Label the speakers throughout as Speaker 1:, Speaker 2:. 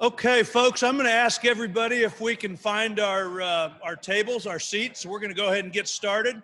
Speaker 1: Okay, folks, I'm going to ask everybody if we can find our tables, our seats. We're going to go ahead and get started.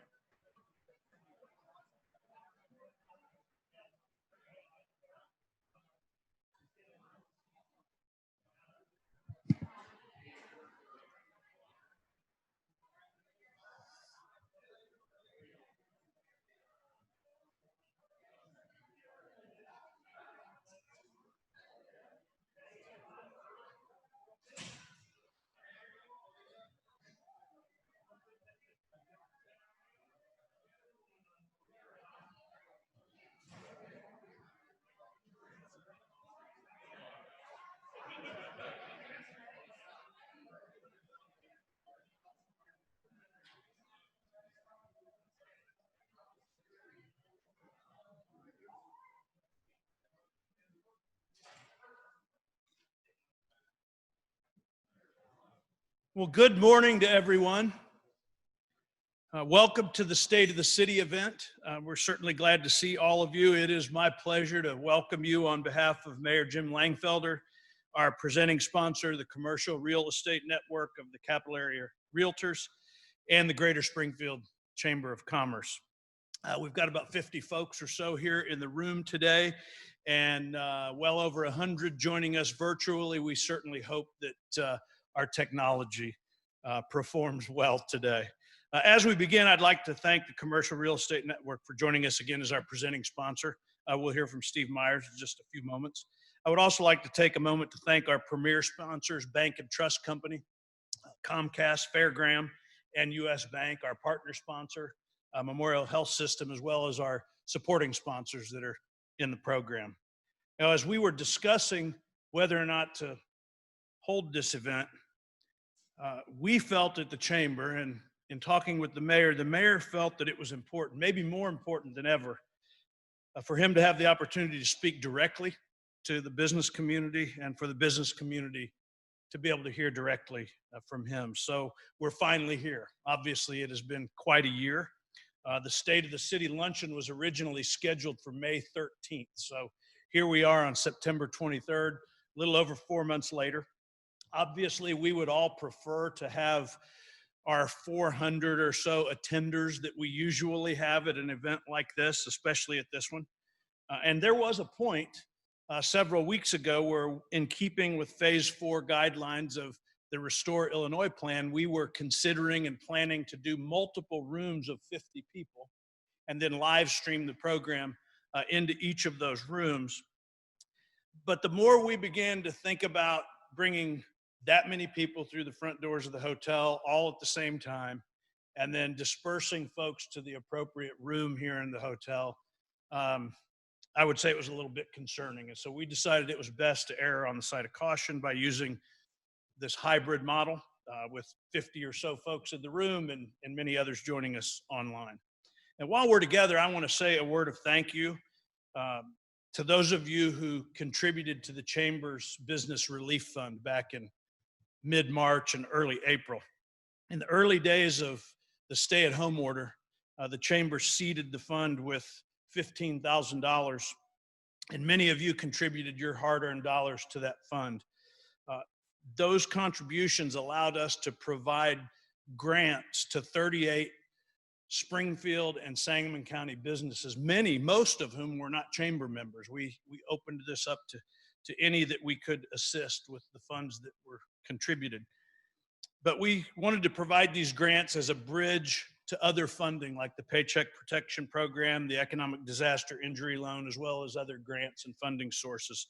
Speaker 1: Well, good morning to everyone. Welcome to the State of the City event. We're certainly glad to see all of you. It is my pleasure to welcome you on behalf of Mayor Jim Langfelder, our presenting sponsor, the Commercial Real Estate Network of the Capital Area Realtors, and the Greater Springfield Chamber of Commerce. We've got about 50 folks or so here in the room today, and well over 100 joining us virtually. We certainly hope that our technology performs well today. As we begin, I'd like to thank the Commercial Real Estate Network for joining us again as our presenting sponsor. We'll hear from Steve Myers in just a few moments. I would also like to take a moment to thank our premier sponsors, Bank and Trust Company, Comcast, Fairgram, and U.S. Bank, our partner sponsor, Memorial Health System, as well as our supporting sponsors that are in the program. Now, as we were discussing whether or not to hold this event, we felt at the chamber, and in talking with the mayor felt that it was important, maybe more important than ever, for him to have the opportunity to speak directly to the business community and for the business community to be able to hear directly from him. So we're finally here. Obviously, it has been quite a year. The State of the City luncheon was originally scheduled for May 13th. So here we are on September 23rd, a little over 4 months later. Obviously, we would all prefer to have our 400 or so attenders that we usually have at an event like this, especially at this one. And there was a point several weeks ago where, in keeping with Phase 4 guidelines of the Restore Illinois plan, we were considering and planning to do multiple rooms of 50 people and then live stream the program into each of those rooms. But the more we began to think about bringing that many people through the front doors of the hotel all at the same time, and then dispersing folks to the appropriate room here in the hotel, I would say it was a little bit concerning. And so we decided it was best to err on the side of caution by using this hybrid model with 50 or so folks in the room and many others joining us online. And while we're together, I want to say a word of thank you to those of you who contributed to the Chamber's Business Relief Fund back in mid-March and early April. In the early days of the stay-at-home order, the Chamber seeded the fund with $15,000, and many of you contributed your hard-earned dollars to that fund. Those contributions allowed us to provide grants to 38 Springfield and Sangamon County businesses, most of whom were not chamber members. We opened this up to any that we could assist with the funds that were contributed. But we wanted to provide these grants as a bridge to other funding like the Paycheck Protection Program, the Economic Disaster Injury Loan, as well as other grants and funding sources.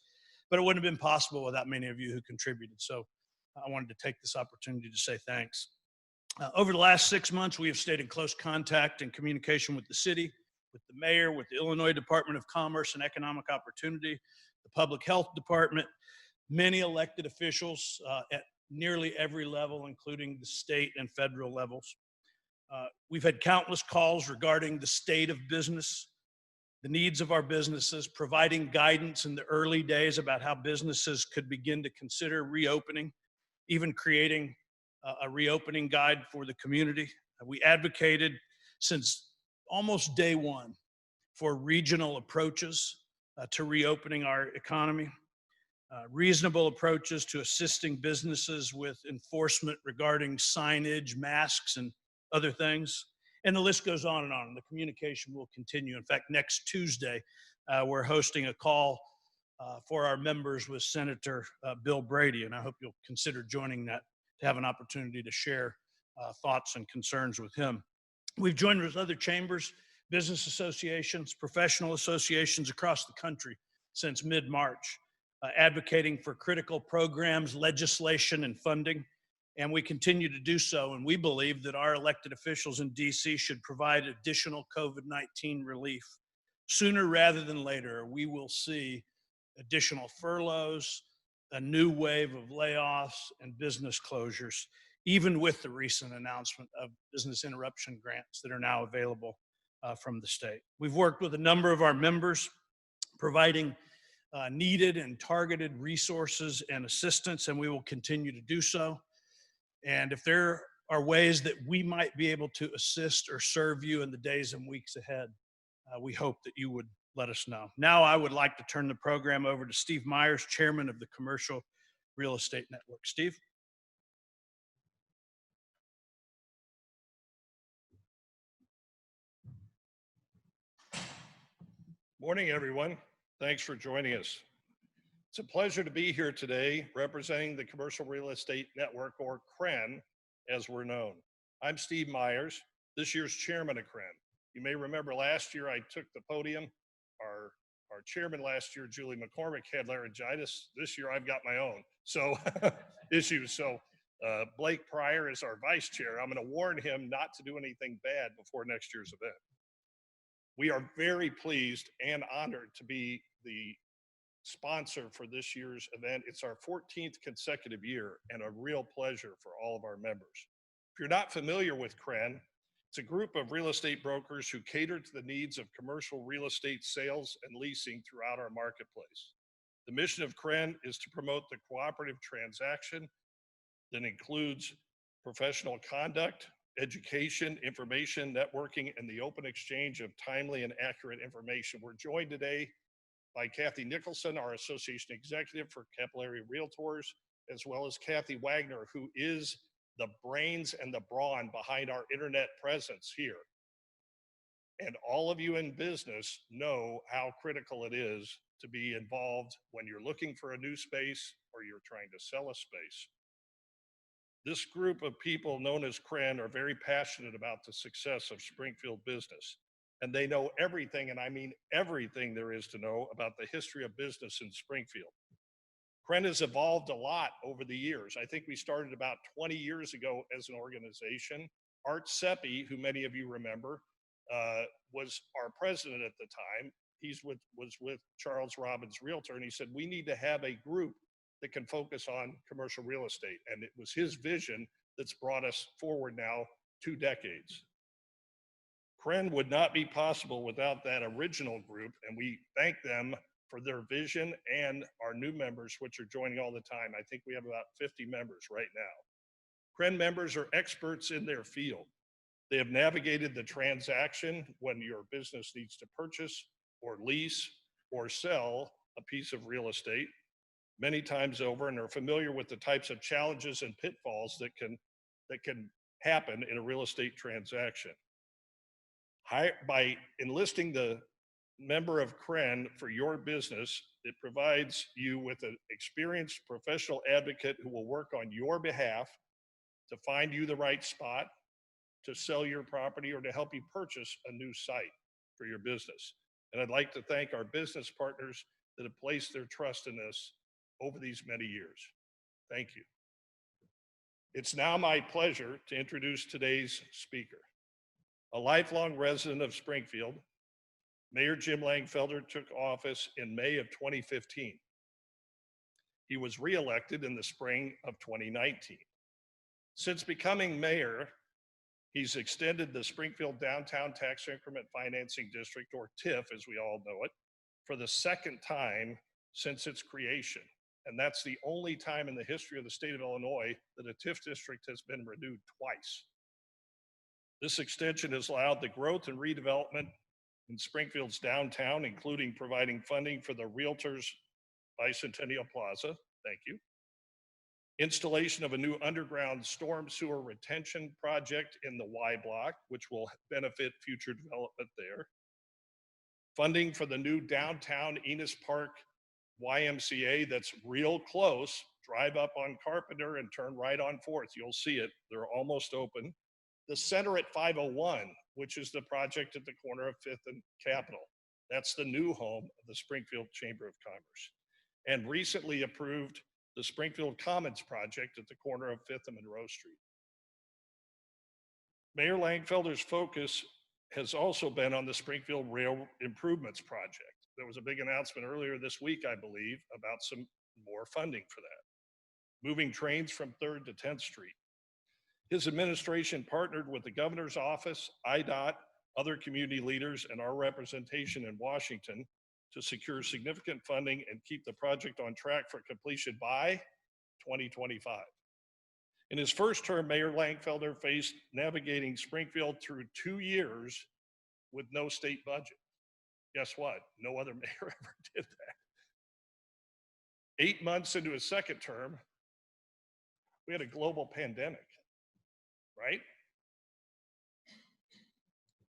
Speaker 1: But it wouldn't have been possible without many of you who contributed. So I wanted to take this opportunity to say thanks. Over the last 6 months, we have stayed in close contact and communication with the city, with the mayor, with the Illinois Department of Commerce and Economic Opportunity, the Public Health Department, many elected officials at nearly every level, including the state and federal levels. We've had countless calls regarding the state of business, the needs of our businesses, providing guidance in the early days about how businesses could begin to consider reopening, even creating a reopening guide for the community. We advocated since almost day one for regional approaches to reopening our economy. reasonable approaches to assisting businesses with enforcement regarding signage, masks, and other things. And the list goes on and on. The communication will continue. In fact, next Tuesday, we're hosting a call for our members with Senator Bill Brady, and I hope you'll consider joining that to have an opportunity to share thoughts and concerns with him. We've joined with other chambers, business associations, professional associations across the country since mid-March, advocating for critical programs, legislation, and funding. And we continue to do so. And we believe that our elected officials in DC should provide additional COVID-19 relief sooner rather than later. We will see additional furloughs, a new wave of layoffs, and business closures, even with the recent announcement of business interruption grants that are now available from the state. We've worked with a number of our members, providing needed and targeted resources and assistance, and we will continue to do so. And if there are ways that we might be able to assist or serve you in the days and weeks ahead, we hope that you would let us know. Now I would like to turn the program over to Steve Myers, Chairman of the Commercial Real Estate Network. Steve?
Speaker 2: Morning, everyone. Thanks for joining us. It's a pleasure to be here today representing the Commercial Real Estate Network, or CREN, as we're known. I'm Steve Myers, this year's chairman of CREN. You may remember last year I took the podium. Our chairman last year, Julie McCormick, had laryngitis. This year I've got my own issues. So Blake Pryor is our vice chair. I'm going to warn him not to do anything bad before next year's event. We are very pleased and honored to be the sponsor for this year's event. It's our 14th consecutive year and a real pleasure for all of our members. If you're not familiar with CREN, it's a group of real estate brokers who cater to the needs of commercial real estate sales and leasing throughout our marketplace. The mission of CREN is to promote the cooperative transaction that includes professional conduct, education, information, networking, and the open exchange of timely and accurate information. We're joined today by Kathy Nicholson, our association executive for Capillary Realtors, as well as Kathy Wagner, who is the brains and the brawn behind our internet presence here. And all of you in business know how critical it is to be involved when you're looking for a new space or you're trying to sell a space. This group of people known as CREN are very passionate about the success of Springfield business. And they know everything, and I mean everything there is to know about the history of business in Springfield. CREN has evolved a lot over the years. I think we started about 20 years ago as an organization. Art Seppi, who many of you remember, was our president at the time. Was with Charles Robbins Realtor, and he said, we need to have a group that can focus on commercial real estate. And it was his vision that's brought us forward now 2 decades. CREN would not be possible without that original group, and we thank them for their vision and our new members, which are joining all the time. I think we have about 50 members right now. CREN members are experts in their field. They have navigated the transaction when your business needs to purchase or lease or sell a piece of real estate many times over, and are familiar with the types of challenges and pitfalls that can happen in a real estate transaction. By enlisting the member of CREN for your business, it provides you with an experienced professional advocate who will work on your behalf to find you the right spot, to sell your property, or to help you purchase a new site for your business. And I'd like to thank our business partners that have placed their trust in us over these many years. Thank you. It's now my pleasure to introduce today's speaker. A lifelong resident of Springfield, Mayor Jim Langfelder took office in May of 2015. He was reelected in the spring of 2019. Since becoming mayor, he's extended the Springfield Downtown Tax Increment Financing District, or TIF as we all know it, for the second time since its creation. And that's the only time in the history of the state of Illinois that a TIF district has been renewed twice. This extension has allowed the growth and redevelopment in Springfield's downtown, including providing funding for the Realtors Bicentennial Plaza, thank you. Installation of a new underground storm sewer retention project in the Y block, which will benefit future development there. Funding for the new downtown Enos Park YMCA that's real close. Drive up on Carpenter and turn right on 4th. You'll see it. They're almost open. The Center at 501, which is the project at the corner of 5th and Capitol. That's the new home of the Springfield Chamber of Commerce. And recently approved the Springfield Commons project at the corner of 5th and Monroe Street. Mayor Langfelder's focus has also been on the Springfield Rail Improvements Project. There was a big announcement earlier this week, I believe, about some more funding for that. Moving trains from 3rd to 10th Street. His administration partnered with the governor's office, IDOT, other community leaders, and our representation in Washington to secure significant funding and keep the project on track for completion by 2025. In his first term, Mayor Langfelder faced navigating Springfield through 2 years with no state budget. Guess what? No other mayor ever did that. 8 months into his second term, we had a global pandemic, right?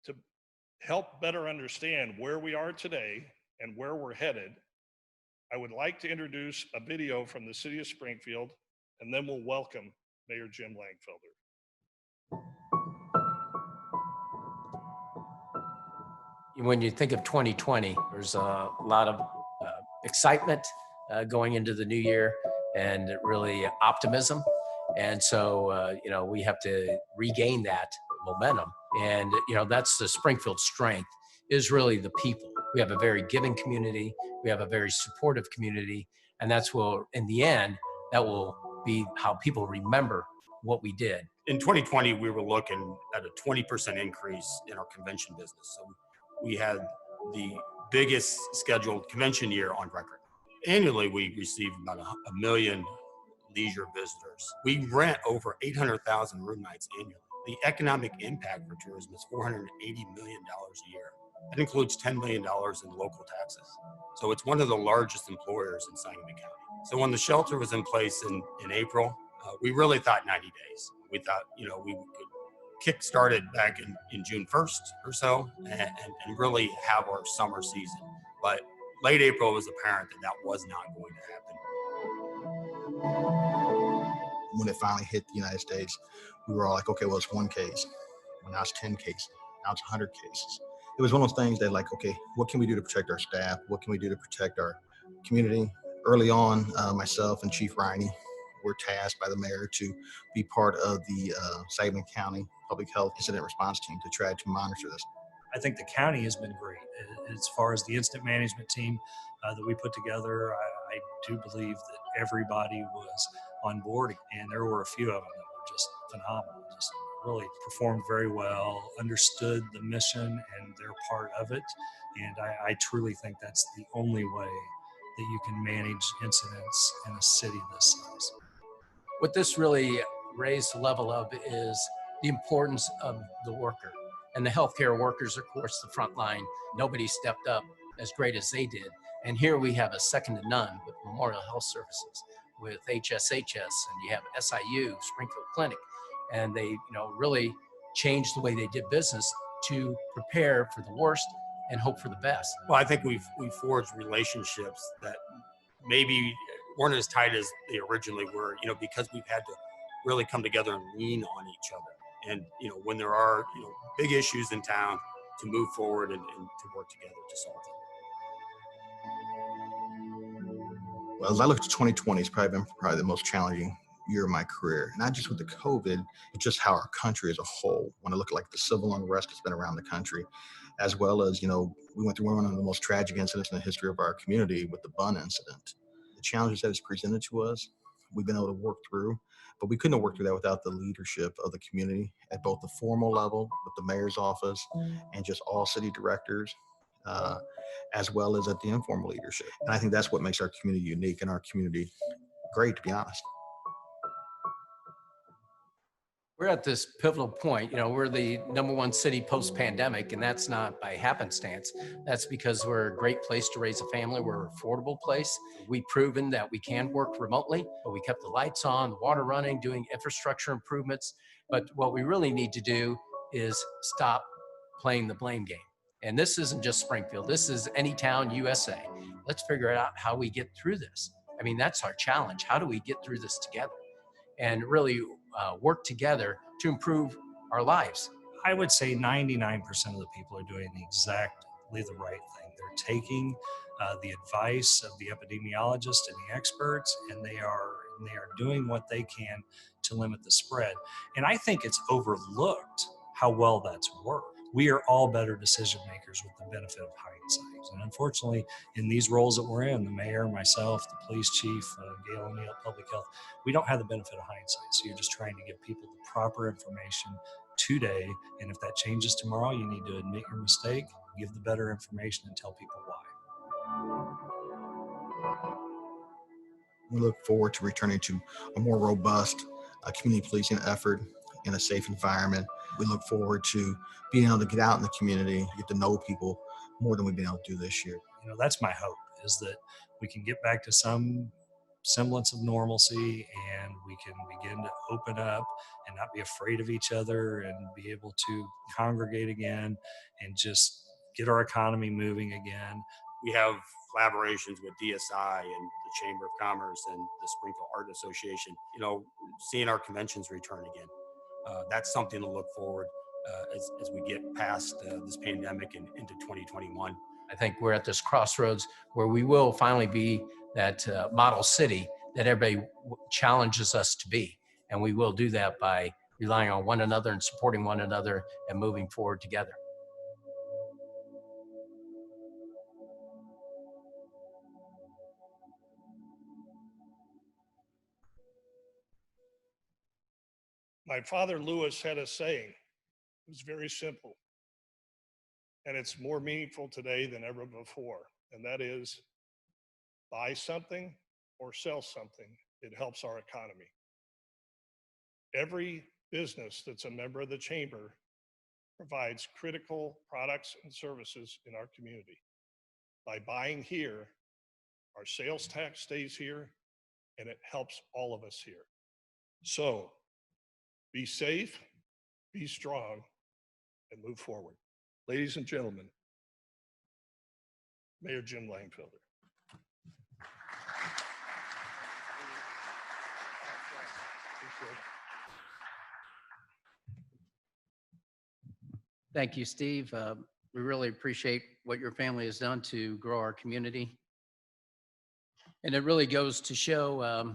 Speaker 2: To help better understand where we are today and where we're headed, I would like to introduce a video from the City of Springfield, and then we'll welcome Mayor Jim Langfelder.
Speaker 3: When you think of 2020, there's a lot of excitement going into the new year and really optimism. And so, we have to regain that momentum. And, that's the Springfield strength, is really the people. We have a very giving community. We have a very supportive community. And that's what, in the end, that will be how people remember what we did.
Speaker 4: In 2020, we were looking at a 20% increase in our convention business. So we had the biggest scheduled convention year on record. Annually, we receive about a million leisure visitors. We rent over 800,000 room nights annually. The economic impact for tourism is $480 million a year. That includes $10 million in local taxes. So it's one of the largest employers in Sangamon County. So when the shelter was in place in April, we really thought 90 days. We thought, we could kick-start it back in June 1st or so and really have our summer season. But late April, it was apparent that was not going to happen.
Speaker 5: When it finally hit the United States, we were all like, okay, well, it's 1 case. Well, now it's 10 cases. Now it's 100 cases. It was one of those things that okay, what can we do to protect our staff? What can we do to protect our community? Early on, myself and Chief Riney were tasked by the mayor to be part of the Sangamon County Public Health Incident Response Team to try to monitor this.
Speaker 6: I think the county has been great as far as the incident management team that we put together. I do believe that everybody was on board, and there were a few of them that were just phenomenal, just really performed very well, understood the mission and their part of it. And I truly think that's the only way that you can manage incidents in a city this size.
Speaker 3: What this really raised the level of is the importance of the worker. And the healthcare workers, of course, the front line. Nobody stepped up as great as they did. And here we have a second to none with Memorial Health Services, with HSHS, and you have SIU, Springfield Clinic. And they, really changed the way they did business to prepare for the worst and hope for the best.
Speaker 4: Well, I think we've forged relationships that maybe weren't as tight as they originally were, because we've had to really come together and lean on each other. And, when there are, big issues in town, to move forward and to work together to solve them.
Speaker 5: Well, as I look to 2020, it's probably been the most challenging year of my career, not just with the COVID, but just how our country as a whole. When I look at the civil unrest that's been around the country, as well as, we went through one of the most tragic incidents in the history of our community with the Bun incident. The challenges that is presented to us, we've been able to work through, but we couldn't have worked through that without the leadership of the community at both the formal level with the mayor's office and just all city directors, as well as at the informal leadership. And I think that's what makes our community unique and our community great, to be honest.
Speaker 3: We're at this pivotal point. You know, we're the #1 city post-pandemic, and that's not by happenstance. That's because we're a great place to raise a family. We're an affordable place. We've proven that we can work remotely, but we kept the lights on, the water running, doing infrastructure improvements. But what we really need to do is stop playing the blame game. And this isn't just Springfield. This is any town, USA. Let's figure out how we get through this. I mean, that's our challenge. How do we get through this together? And really work together to improve our lives.
Speaker 6: I would say 99% of the people are doing exactly the right thing. They're taking the advice of the epidemiologists and the experts, and they are doing what they can to limit the spread. And I think it's overlooked how well that's worked. We are all better decision makers with the benefit of hindsight. And unfortunately, in these roles that we're in, the mayor, myself, the police chief, Gail O'Neill, public health, we don't have the benefit of hindsight. So you're just trying to give people the proper information today. And if that changes tomorrow, you need to admit your mistake, give the better information, and tell people why.
Speaker 5: We look forward to returning to a more robust community policing effort in a safe environment. We look forward to being able to get out in the community, get to know people more than we've been able to do this year.
Speaker 6: You know, that's my hope, is that we can get back to some semblance of normalcy, and we can begin to open up and not be afraid of each other, and be able to congregate again and just get our economy moving again.
Speaker 4: We have collaborations with DSI and the Chamber of Commerce and the Springfield Art Association. You know, seeing our conventions return again. That's something to look forward as we get past this pandemic and into 2021.
Speaker 3: I think we're at this crossroads where we will finally be that model city that everybody challenges us to be. And we will do that by relying on one another and supporting one another and moving forward together.
Speaker 2: My father, Lewis, had a saying. It was very simple. And it's more meaningful today than ever before. And that is, buy something or sell something. It helps our economy. Every business that's a member of the chamber provides critical products and services in our community. By buying here, our sales tax stays here, and it helps all of us here. So be safe, be strong, and move forward. Ladies and gentlemen, Mayor Jim Langfelder.
Speaker 7: Thank you, Steve. We really appreciate what your family has done to grow our community. And it really goes to show,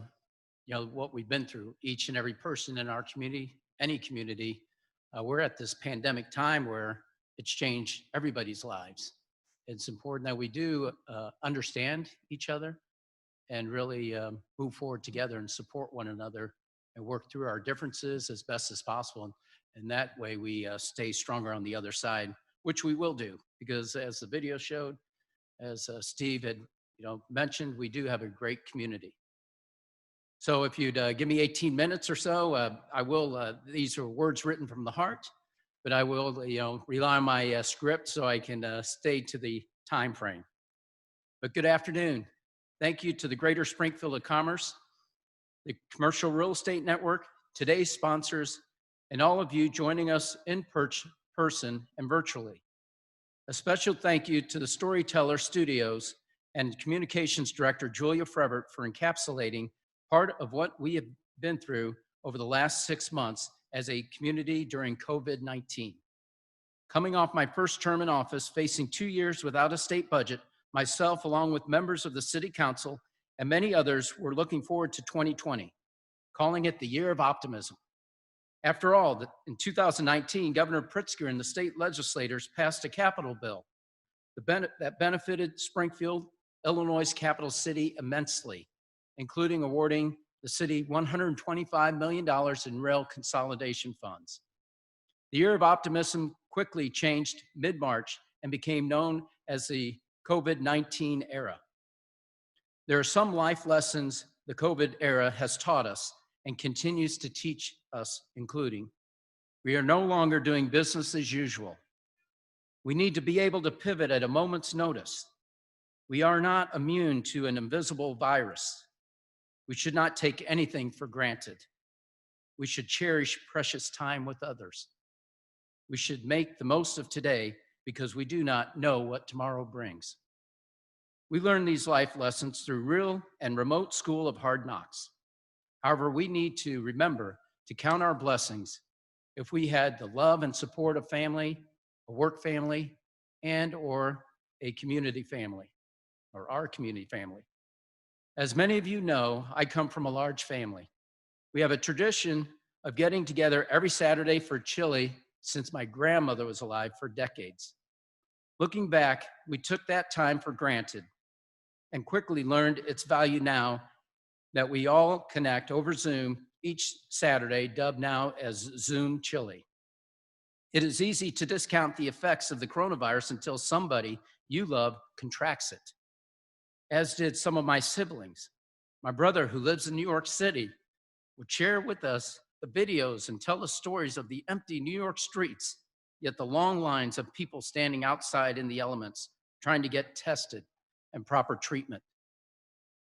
Speaker 7: you know, what we've been through, each and every person in our community, any community. We're at this pandemic time where it's changed everybody's lives. It's important that we do understand each other and really move forward together and support one another and work through our differences as best as possible. And that way we stay stronger on the other side, which we will do, because as the video showed, as Steve had mentioned, we do have a great community. So if you'd give me 18 minutes or so, I will, these are words written from the heart, but I will rely on my script so I can stay to the time frame. But good afternoon. Thank you to the Greater Springfield of Commerce, the Commercial Real Estate Network, today's sponsors, and all of you joining us in person and virtually. A special thank you to the Storyteller Studios and Communications Director Julia Frevert for encapsulating part of what we have been through over the last 6 months as a community during COVID-19. Coming off my first term in office, facing 2 years without a state budget, myself, along with members of the City Council and many others, were looking forward to 2020, calling it the year of optimism. After all, in 2019, Governor Pritzker and the state legislators passed a capital bill that benefited Springfield, Illinois' capital city, immensely, including awarding the city $125 million in rail consolidation funds. The year of optimism quickly changed mid-March and became known as the COVID-19 era. There are some life lessons the COVID era has taught us, and continues to teach us, including, we are no longer doing business as usual. We need to be able to pivot at a moment's notice. We are not immune to an invisible virus. We should not take anything for granted. We should cherish precious time with others. We should make the most of today because we do not know what tomorrow brings. We learn these life lessons through real and remote school of hard knocks. However, we need to remember to count our blessings if we had the love and support of family, a work family, and or a community family, or our community family. As many of you know, I come from a large family. We have a tradition of getting together every Saturday for chili since my grandmother was alive for decades. Looking back, we took that time for granted and quickly learned its value now that we all connect over Zoom each Saturday, dubbed now as Zoom Chili. It is easy to discount the effects of the coronavirus until somebody you love contracts it, as did some of my siblings. My brother, who lives in New York City, would share with us the videos and tell us stories of the empty New York streets, yet the long lines of people standing outside in the elements, trying to get tested and proper treatment.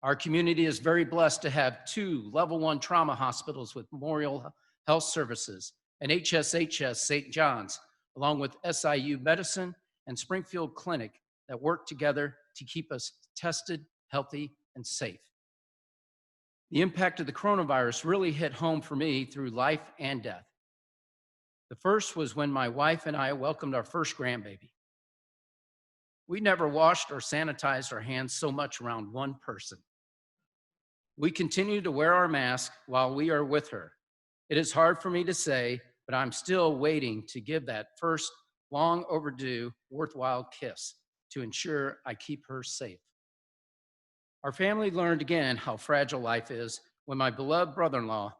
Speaker 7: Our community is very blessed to have 2 level 1 trauma hospitals with Memorial Health Services and HSHS St. John's, along with SIU Medicine and Springfield Clinic that work together to keep us tested, healthy, and safe. The impact of the coronavirus really hit home for me through life and death. The first was when my wife and I welcomed our first grandbaby. We never washed or sanitized our hands so much around one person. We continue to wear our mask while we are with her. It is hard for me to say, but I'm still waiting to give that first long overdue, worthwhile kiss to ensure I keep her safe. Our family learned again how fragile life is when my beloved brother-in-law,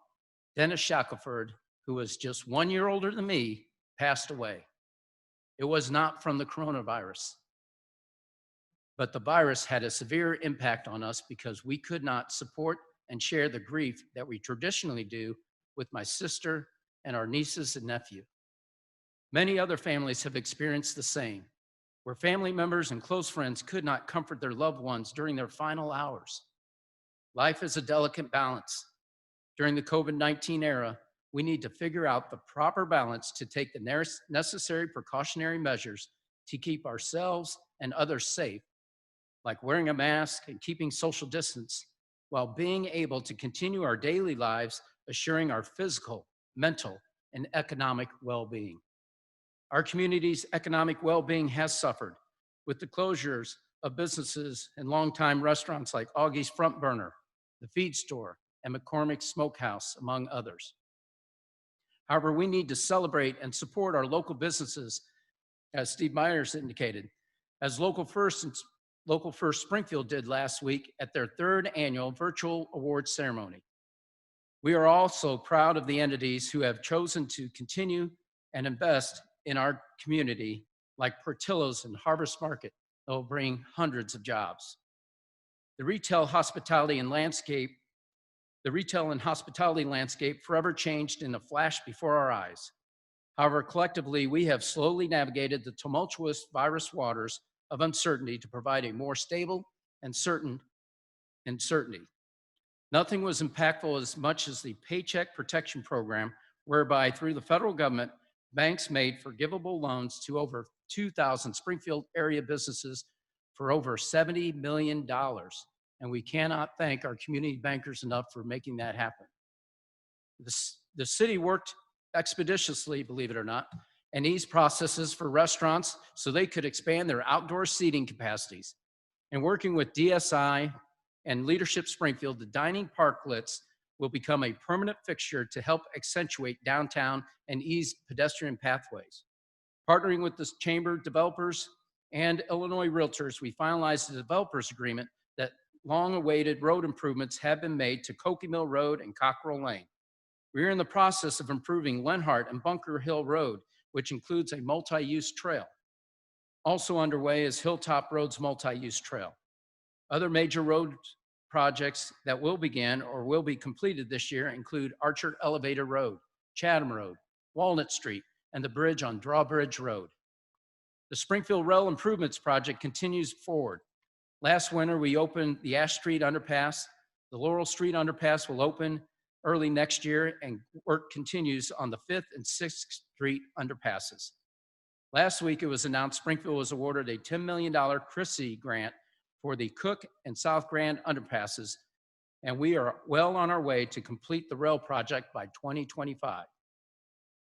Speaker 7: Dennis Shackelford, who was just 1 year older than me, passed away. It was not from the coronavirus, but the virus had a severe impact on us because we could not support and share the grief that we traditionally do with my sister and our nieces and nephew. Many other families have experienced the same, where family members and close friends could not comfort their loved ones during their final hours. Life is a delicate balance. During the COVID-19 era, we need to figure out the proper balance to take the necessary precautionary measures to keep ourselves and others safe, like wearing a mask and keeping social distance, while being able to continue our daily lives, assuring our physical, mental, and economic well-being. Our community's economic well-being has suffered with the closures of businesses and longtime restaurants like Augie's Front Burner, the Feed Store, and McCormick's Smokehouse, among others. However, we need to celebrate and support our local businesses, as Steve Myers indicated, as Local First Springfield did last week at their 3rd annual virtual awards ceremony. We are also proud of the entities who have chosen to continue and invest in our community, like Portillo's and Harvest Market, that will bring hundreds of jobs. The retail and hospitality landscape forever changed in a flash before our eyes. However, collectively, we have slowly navigated the tumultuous virus waters of uncertainty to provide a more stable and certain certainty. Nothing was impactful as much as the Paycheck Protection Program, whereby through the federal government, banks made forgivable loans to over 2,000 Springfield area businesses for over $70 million. And we cannot thank our community bankers enough for making that happen. The city worked expeditiously, believe it or not, and eased processes for restaurants so they could expand their outdoor seating capacities. And working with DSI and Leadership Springfield, the dining parklets will become a permanent fixture to help accentuate downtown and ease pedestrian pathways. Partnering with the chamber developers and Illinois Realtors, we finalized a developers agreement that long-awaited road improvements have been made to Cokie Mill Road and Cockrell Lane. We are in the process of improving Lenhart and Bunker Hill Road, which includes a multi-use trail. Also underway is Hilltop Road's multi-use trail. Other major roads projects that will begin or will be completed this year include Archer Elevator Road, Chatham Road, Walnut Street, and the bridge on Drawbridge Road. The Springfield Rail Improvements Project continues forward. Last winter, we opened the Ash Street Underpass. The Laurel Street Underpass will open early next year, and work continues on the 5th and 6th Street underpasses. Last week, it was announced Springfield was awarded a $10 million CRISI grant for the Cook and South Grand underpasses, and we are well on our way to complete the rail project by 2025.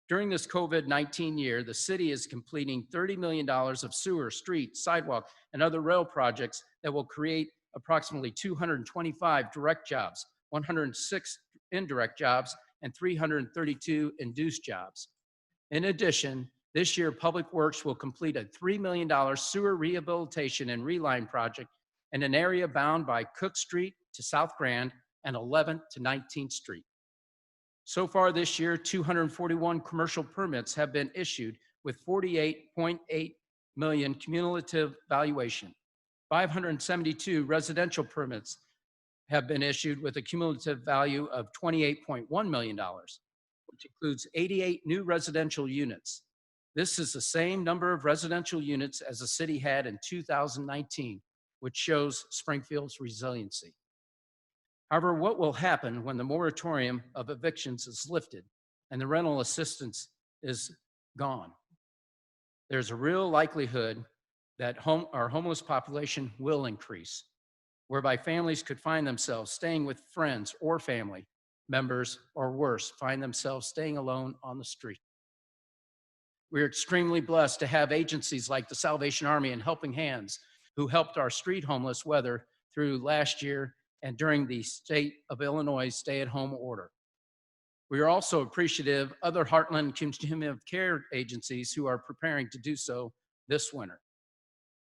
Speaker 7: During this COVID-19 year, the city is completing $30 million of sewer, street, sidewalk, and other rail projects that will create approximately 225 direct jobs, 106 indirect jobs, and 332 induced jobs. In addition, this year, Public Works will complete a $3 million sewer rehabilitation and reline project in an area bound by Cook Street to South Grand and 11th to 19th Street. So far this year, 241 commercial permits have been issued with 48.8 million cumulative valuation. 572 residential permits have been issued with a cumulative value of $28.1 million, which includes 88 new residential units. This is the same number of residential units as the city had in 2019, which shows Springfield's resiliency. However, what will happen when the moratorium of evictions is lifted and the rental assistance is gone? There's a real likelihood that our homeless population will increase, whereby families could find themselves staying with friends or family members, or worse, find themselves staying alone on the street. We're extremely blessed to have agencies like the Salvation Army and Helping Hands who helped our street homeless weather through last year and during the state of Illinois stay-at-home order. We are also appreciative of other Heartland Community Care agencies who are preparing to do so this winter.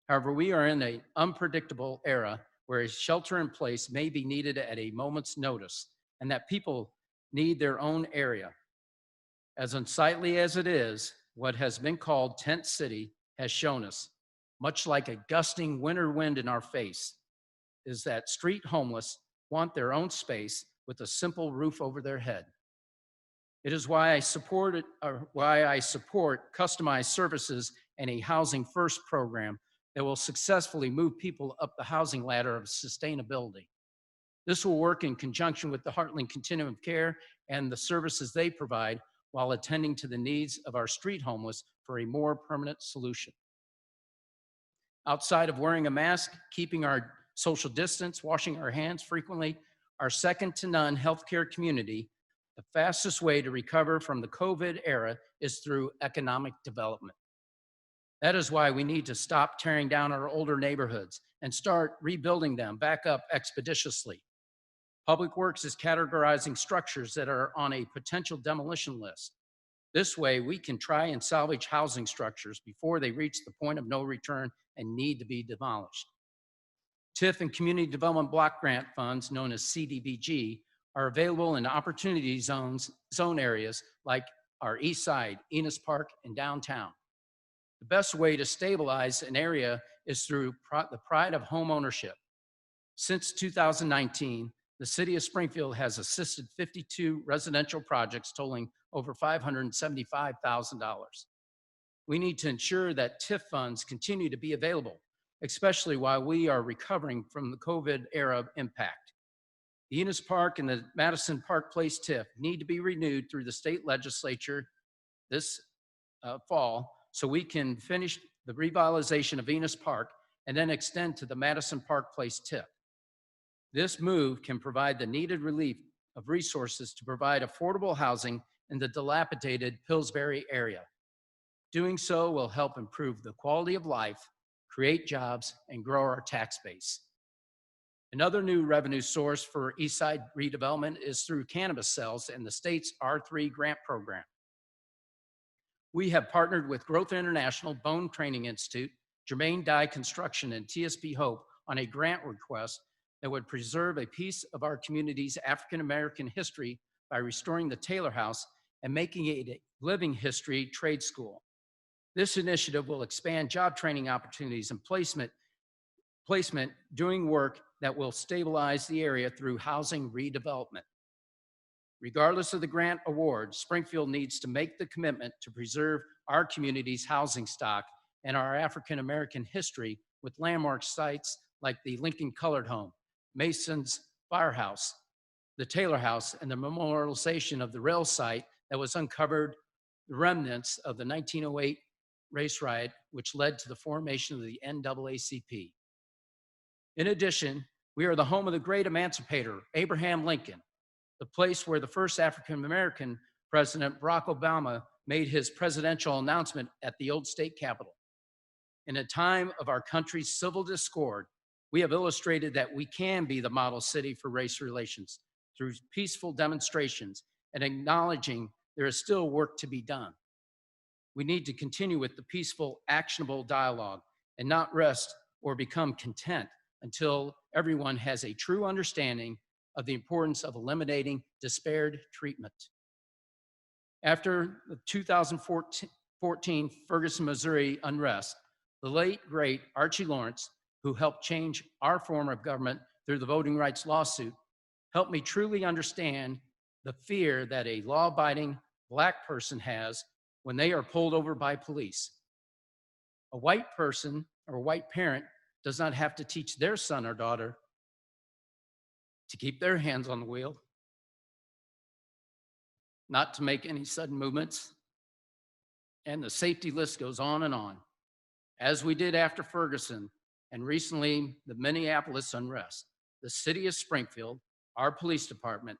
Speaker 7: However, we are in an unpredictable era where a shelter in place may be needed at a moment's notice, and that people need their own area. As unsightly as it is, what has been called Tent City has shown us, much like a gusting winter wind in our face, is that street homeless want their own space with a simple roof over their head. It is why I support customized services and a Housing First program that will successfully move people up the housing ladder of sustainability. This will work in conjunction with the Heartland Continuum of Care and the services they provide while attending to the needs of our street homeless for a more permanent solution. Outside of wearing a mask, keeping our social distance, washing our hands frequently, our second to none healthcare community, the fastest way to recover from the COVID era is through economic development. That is why we need to stop tearing down our older neighborhoods and start rebuilding them back up expeditiously. Public Works is categorizing structures that are on a potential demolition list. This way, we can try and salvage housing structures before they reach the point of no return and need to be demolished. TIF and Community Development Block Grant funds, known as CDBG, are available in opportunity zone areas like our East Side, Enos Park, and downtown. The best way to stabilize an area is through the pride of home ownership. Since 2019, the City of Springfield has assisted 52 residential projects totaling over $575,000. We need to ensure that TIF funds continue to be available, especially while we are recovering from the COVID era impact. The Enos Park and the Madison Park Place TIF need to be renewed through the state legislature this fall so we can finish the revitalization of Enos Park and then extend to the Madison Park Place TIF. This move can provide the needed relief of resources to provide affordable housing in the dilapidated Pillsbury area. Doing so will help improve the quality of life, create jobs, and grow our tax base. Another new revenue source for Eastside redevelopment is through cannabis sales and the state's R3 grant program. We have partnered with Growth International, Bone Training Institute, Germain Dye Construction, and TSP Hope on a grant request that would preserve a piece of our community's African-American history by restoring the Taylor House and making it a living history trade school. This initiative will expand job training opportunities and placement doing work that will stabilize the area through housing redevelopment. Regardless of the grant award, Springfield needs to make the commitment to preserve our community's housing stock and our African American history with landmark sites like the Lincoln Colored Home, Mason's Firehouse, the Taylor House, and the memorialization of the rail site that was uncovered, the remnants of the 1908 race riot, which led to the formation of the NAACP. In addition, we are the home of the great emancipator, Abraham Lincoln, the place where the first African-American president, Barack Obama, made his presidential announcement at the old state capitol. In a time of our country's civil discord, we have illustrated that we can be the model city for race relations through peaceful demonstrations and acknowledging there is still work to be done. We need to continue with the peaceful, actionable dialogue and not rest or become content until everyone has a true understanding of the importance of eliminating disparate treatment. After the 2014 Ferguson, Missouri unrest, the late, great Archie Lawrence, who helped change our form of government through the voting rights lawsuit, helped me truly understand the fear that a law-abiding Black person has when they are pulled over by police. A white person or a white parent does not have to teach their son or daughter to keep their hands on the wheel, not to make any sudden movements, and the safety list goes on and on, as we did after Ferguson and recently the Minneapolis unrest. The City of Springfield, our police department,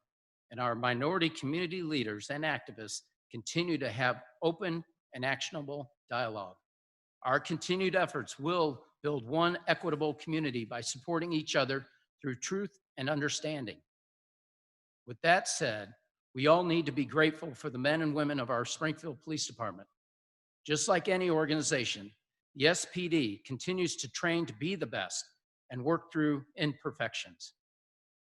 Speaker 7: and our minority community leaders and activists continue to have open and actionable dialogue. Our continued efforts will build one equitable community by supporting each other through truth and understanding. With that said, we all need to be grateful for the men and women of our Springfield Police Department. Just like any organization, the SPD continues to train to be the best and work through imperfections.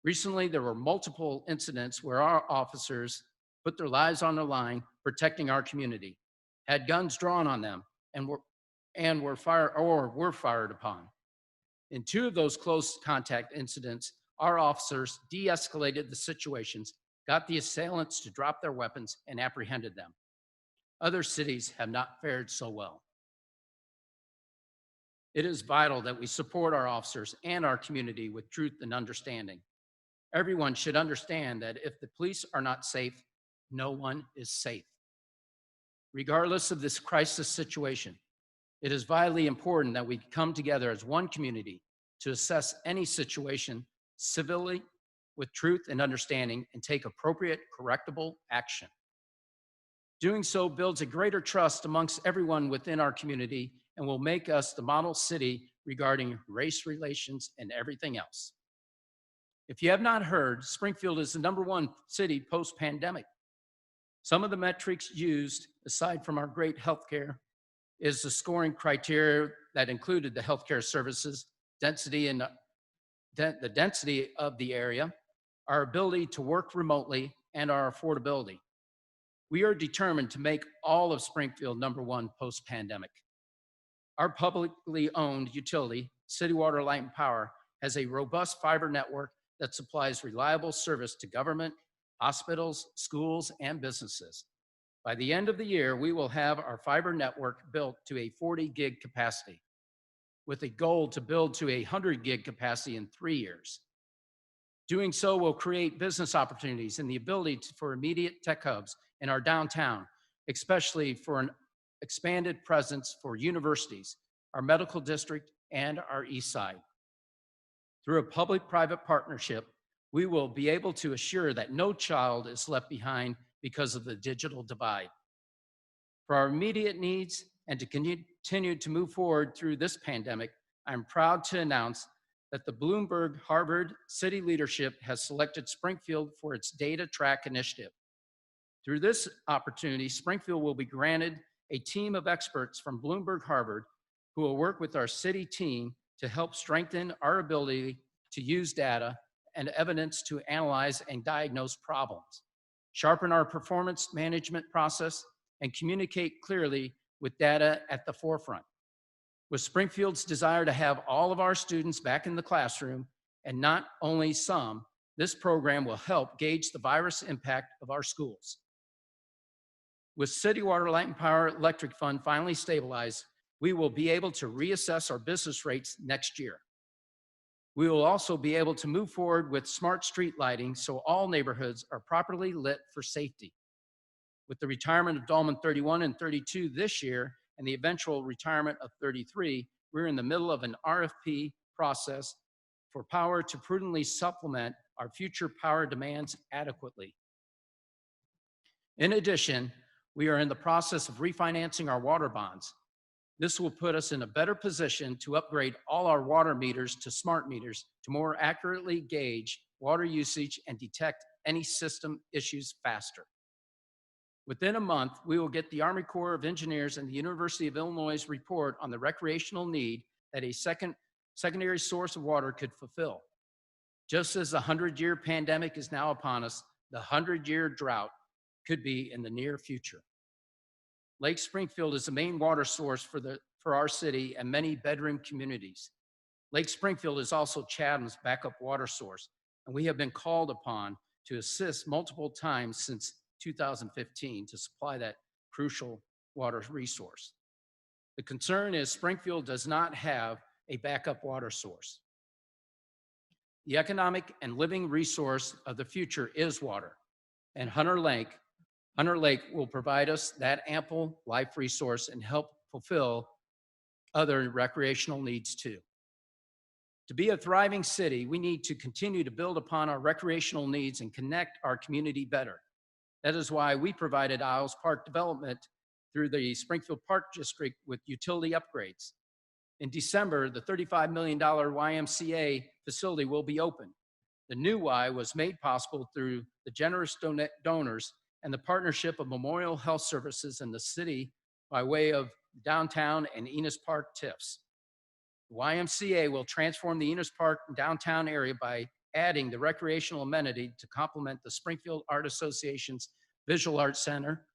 Speaker 7: Recently, there were multiple incidents where our officers put their lives on the line protecting our community, had guns drawn on them, and were fired upon. In two of those close contact incidents, our officers de-escalated the situations, got the assailants to drop their weapons, and apprehended them. Other cities have not fared so well. It is vital that we support our officers and our community with truth and understanding. Everyone should understand that if the police are not safe, no one is safe. Regardless of this crisis situation, it is vitally important that we come together as one community to assess any situation civilly, with truth and understanding, and take appropriate correctable action. Doing so builds a greater trust amongst everyone within our community and will make us the model city regarding race relations and everything else. If you have not heard, Springfield is the #1 city post-pandemic. Some of the metrics used, aside from our great healthcare, is the scoring criteria that included the healthcare services, density and the density of the area, our ability to work remotely, and our affordability. We are determined to make all of Springfield #1 post-pandemic. Our publicly owned utility, City Water, Light and Power, has a robust fiber network that supplies reliable service to government, hospitals, schools, and businesses. By the end of the year, we will have our fiber network built to a 40 gig capacity, with a goal to build to a 100 gig capacity in 3 years. Doing so will create business opportunities and the ability for immediate tech hubs in our downtown, especially for an expanded presence for universities, our medical district, and our east side. Through a public-private partnership, we will be able to assure that no child is left behind because of the digital divide. For our immediate needs and to continue to move forward through this pandemic, I'm proud to announce that the Bloomberg Harvard City leadership has selected Springfield for its Data Track initiative. Through this opportunity, Springfield will be granted a team of experts from Bloomberg Harvard who will work with our city team to help strengthen our ability to use data and evidence to analyze and diagnose problems, sharpen our performance management process, and communicate clearly with data at the forefront. With Springfield's desire to have all of our students back in the classroom And not only some, this program will help gauge the virus impact of our schools. With City Water, Light and Power Electric Fund finally stabilized, we will be able to reassess our business rates next year. We will also be able to move forward with smart street lighting so all neighborhoods are properly lit for safety. With the retirement of Dolman 31 and 32 this year and the eventual retirement of 33, we're in the middle of an RFP process for power to prudently supplement our future power demands adequately. In addition, we are in the process of refinancing our water bonds. This will put us in a better position to upgrade all our water meters to smart meters to more accurately gauge water usage and detect any system issues faster. Within a month, we will get the Army Corps of Engineers and the University of Illinois' report on the recreational need that a secondary source of water could fulfill. Just as the 100-year pandemic is now upon us, the 100-year drought could be in the near future. Lake Springfield is the main water source for our city and many bedroom communities. Lake Springfield is also Chatham's backup water source, and we have been called upon to assist multiple times since 2015 to supply that crucial water resource. The concern is Springfield does not have a backup water source. The economic and living resource of the future is water, and Hunter Lake will provide us that ample life resource and help fulfill other recreational needs too. To be a thriving city, we need to continue to build upon our recreational needs and connect our community better. That is why we provided Isles Park development through the Springfield Park District with utility upgrades. In December, the $35 million YMCA facility will be open. The new Y was made possible through the generous donors and the partnership of Memorial Health Services and the city by way of downtown and Enos Park TIFs. The YMCA will transform the Enos Park downtown area by adding the recreational amenity to complement the Springfield Art Association's Visual Arts Center,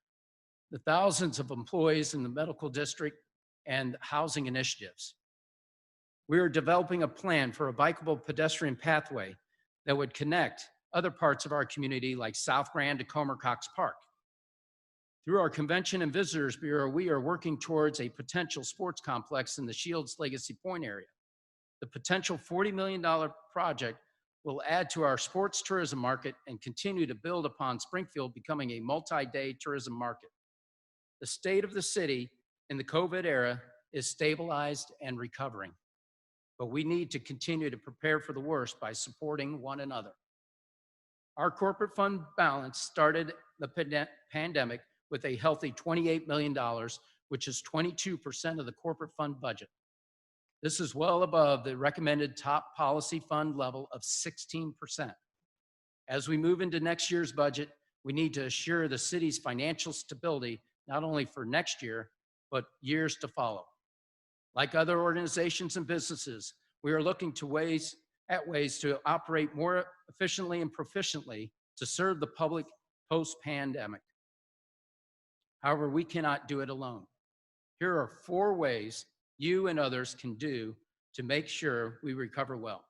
Speaker 7: the thousands of employees in the medical district, and housing initiatives. We are developing a plan for a bikeable pedestrian pathway that would connect other parts of our community like South Grand to Comer Cox Park. Through our Convention and Visitors Bureau, we are working towards a potential sports complex in the Shields Legacy Point area. The potential $40 million project will add to our sports tourism market and continue to build upon Springfield becoming a multi-day tourism market. The state of the city in the COVID era is stabilized and recovering, but we need to continue to prepare for the worst by supporting one another. Our corporate fund balance started the pandemic with a healthy $28 million, which is 22% of the corporate fund budget. This is well above the recommended top policy fund level of 16%. As we move into next year's budget, we need to assure the city's financial stability, not only for next year, but years to follow. Like other organizations and businesses, we are looking to ways to operate more efficiently and proficiently to serve the public post-pandemic. However, we cannot do it alone. Here are 4 ways you and others can do to make sure we recover well.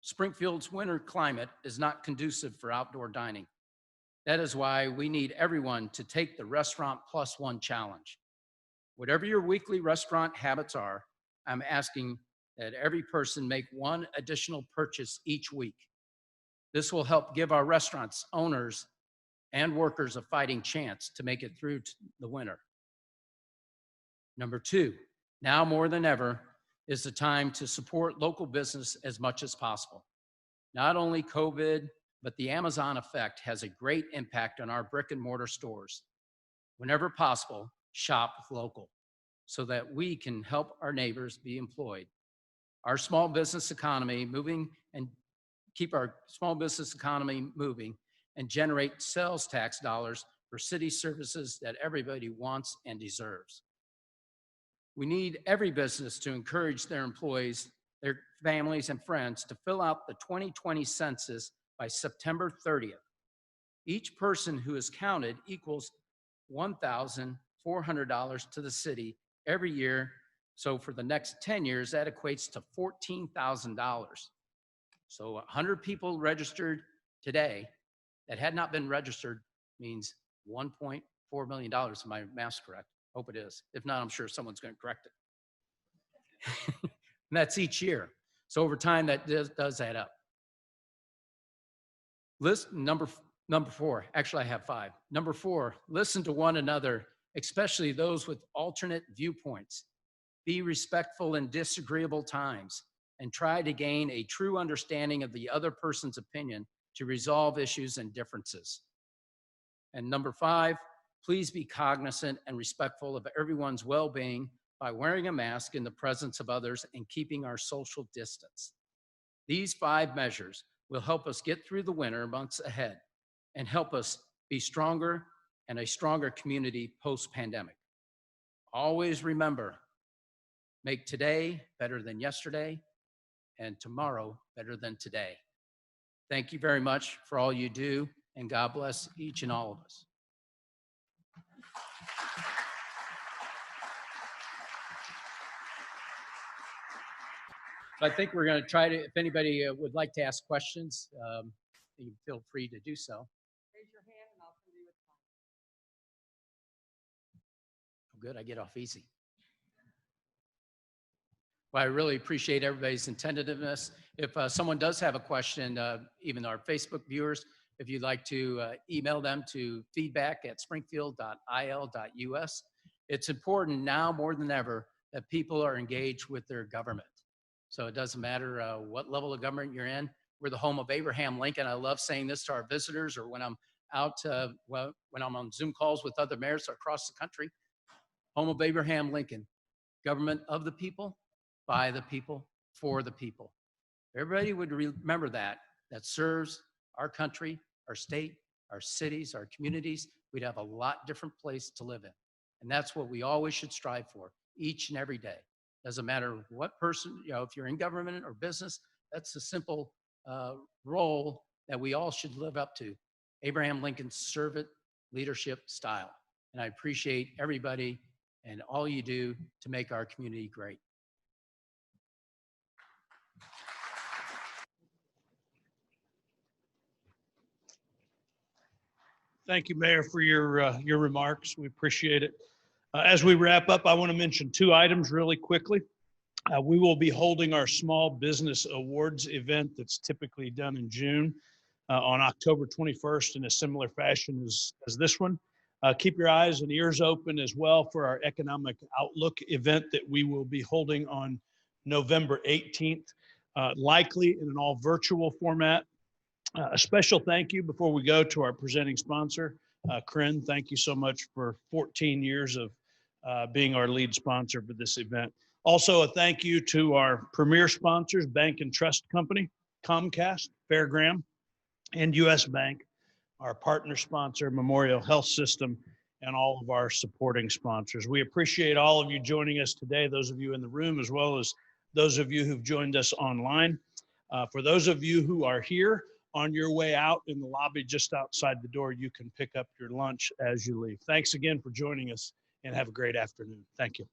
Speaker 7: Springfield's winter climate is not conducive for outdoor dining. That is why we need everyone to take the Restaurant Plus One challenge. Whatever your weekly restaurant habits are, I'm asking that every person make one additional purchase each week. This will help give our restaurants owners and workers a fighting chance to make it through the winter. Number 2, now more than ever is the time to support local business as much as possible. Not only COVID, but the Amazon effect has a great impact on our brick and mortar stores. Whenever possible, shop local so that we can help our neighbors be employed. Our small business economy moving and keep our small business economy moving and generate sales tax dollars for city services that everybody wants and deserves. We need every business to encourage their employees, their families and friends to fill out the 2020 census by September 30th. Each person who is counted equals $1,400 to the city every year. So for the next 10 years, that equates to $14,000. So 100 people registered today that had not been registered means $1.4 million. If my math's correct. Hope it is. If not, I'm sure someone's going to correct it. And that's each year. So over time, that does add up. Number 4, actually I have 5. Number 4, listen to one another, especially those with alternate viewpoints. Be respectful in disagreeable times and try to gain a true understanding of the other person's opinion to resolve issues and differences. And number 5, please be cognizant and respectful of everyone's well-being by wearing a mask in the presence of others and keeping our social distance. These 5 measures will help us get through the winter months ahead and help us be stronger and a stronger community post-pandemic. Always remember, make today better than yesterday and tomorrow better than today. Thank you very much for all you do, and God bless each and all of us. So I think we're going to try to, if anybody would like to ask questions, you can feel free to do so.
Speaker 8: Raise your hand and I'll send you a time.
Speaker 7: Oh, good, I get off easy. Well, I really appreciate everybody's attentiveness. If someone does have a question, even our Facebook viewers, if you'd like to email them to feedback@springfield.il.us. It's important now more than ever that people are engaged with their government. So it doesn't matter what level of government you're in. We're the home of Abraham Lincoln. I love saying this to our visitors, or when I'm out, when I'm on Zoom calls with other mayors across the country. Home of Abraham Lincoln, government of the people, by the people, for the people. Everybody would remember that serves our country, our state, our cities, our communities. We'd have a lot different place to live in. And that's what we always should strive for each and every day. Doesn't matter what person, if you're in government or business, that's a simple role that we all should live up to. Abraham Lincoln's servant leadership style. And I appreciate everybody and all you do to make our community great.
Speaker 1: Thank you, Mayor, for your remarks. We appreciate it. As we wrap up, I want to mention 2 items really quickly. We will be holding our Small Business Awards event that's typically done in June on October 21st in a similar fashion as this one. Keep your eyes and ears open as well for our Economic Outlook event that we will be holding on November 18th, likely in an all virtual format. A special thank you before we go to our presenting sponsor, Corinne. Thank you so much for 14 years of being our lead sponsor for this event. Also, a thank you to our premier sponsors, Bank and Trust Company, Comcast, Fairgram, and U.S. Bank, our partner sponsor, Memorial Health System, and all of our supporting sponsors. We appreciate all of you joining us today, those of you in the room, as well as those of you who've joined us online. For those of you who are here, on your way out in the lobby just outside the door, you can pick up your lunch as you leave. Thanks again for joining us, and have a great afternoon. Thank you.